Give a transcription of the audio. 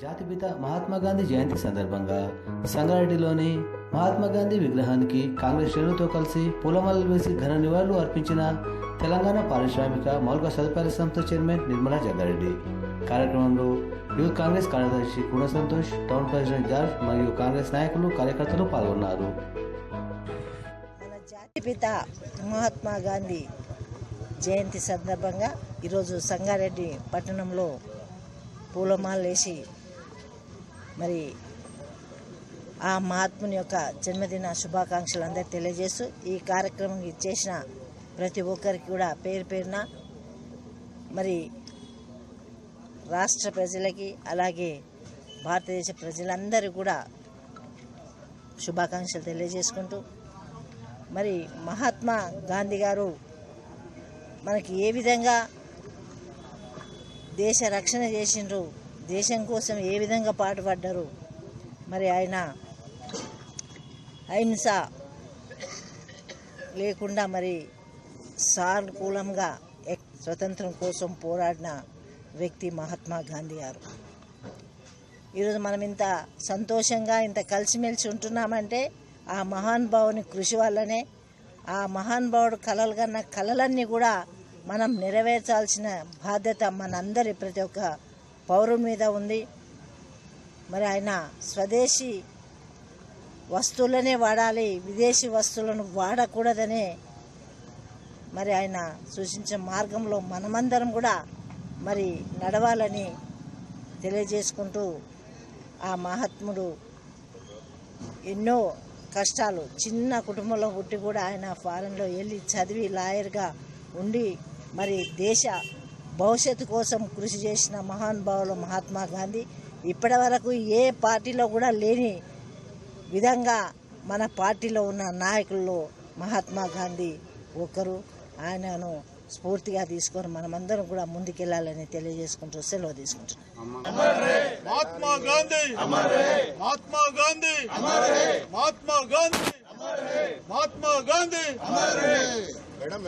జాతిపిత మహాత్మా గాంధీ జయంతి సందర్భంగా సంగారెడ్డిలోని మహాత్మా గాంధీ విగ్రహానికి కాంగ్రెస్ శ్రేణులతో కలిసి పూలమాలలు వేసి ఘన నివాళులు అర్పించిన తెలంగాణ పారిశ్రామిక మౌలిక సదుపాయాల సంస్థ చైర్మన్ నిర్మలా జగ్గారెడ్డి. కార్యక్రమంలో యూత్ కాంగ్రెస్ కార్యదర్శి కుణ సంతోష్, టౌన్ ప్రెసిడెంట్ జార్జ్ మరియు కాంగ్రెస్ నాయకులు కార్యకర్తలు పాల్గొన్నారు. మన జాతిపిత మహాత్మా గాంధీ జయంతి సందర్భంగా ఈరోజు సంగారెడ్డి పట్టణంలో పూలమాలలు వేసి మరి ఆ మహాత్ముని యొక్క జన్మదిన శుభాకాంక్షలు అందరికీ తెలియజేస్తూ ఈ కార్యక్రమం ఇచ్చేసిన ప్రతి ఒక్కరికి కూడా పేరు పేరున మరి రాష్ట్ర ప్రజలకి అలాగే భారతదేశ ప్రజలందరూ కూడా శుభాకాంక్షలు తెలియజేసుకుంటూ మరి మహాత్మా గాంధీ గారు మనకి ఏ విధంగా దేశ రక్షణ చేసిండ్రు, దేశం కోసం ఏ విధంగా పాటుపడ్డారు, మరి ఆయన అహింస లేకుండా మరి సానుకూలంగా స్వతంత్రం కోసం పోరాడిన వ్యక్తి మహాత్మా గాంధీ గారు. ఈరోజు మనం ఇంత సంతోషంగా ఇంత కలిసిమెలిసి ఉంటున్నామంటే ఆ మహానుభావుని కృషి వల్లనే. ఆ మహానుభావుడు కలలు కన్న కలలన్నీ కూడా మనం నెరవేర్చాల్సిన బాధ్యత మనందరి ప్రతి ఒక్క పౌరుని మీద ఉంది. మరి ఆయన స్వదేశీ వస్తువులనే వాడాలి, విదేశీ వస్తువులను వాడకూడదనే మరి ఆయన సూచించిన మార్గంలో మనమందరం కూడా మరి నడవాలని తెలియజేసుకుంటూ ఆ మహాత్ముడు ఎన్నో కష్టాలు, చిన్న కుటుంబంలో పుట్టి కూడా ఆయన ఫారెన్లో వెళ్ళి చదివి లాయర్గా ఉండి మరి దేశ భవిష్యత్తు కోసం కృషి చేసిన మహానుభావులు మహాత్మా గాంధీ. ఇప్పటి వరకు ఏ పార్టీలో కూడా లేని విధంగా మన పార్టీలో ఉన్న నాయకుల్లో మహాత్మా గాంధీ ఒకరు. ఆయనను స్ఫూర్తిగా తీసుకొని మనమందరం కూడా ముందుకెళ్లాలని తెలియజేసుకుంటూ సెలవు తీసుకుంటున్నాం. మహాత్మా గాంధీ మహాత్మా గాంధీ మహాత్మా గాంధీ మహాత్మా గాంధీ. మేడం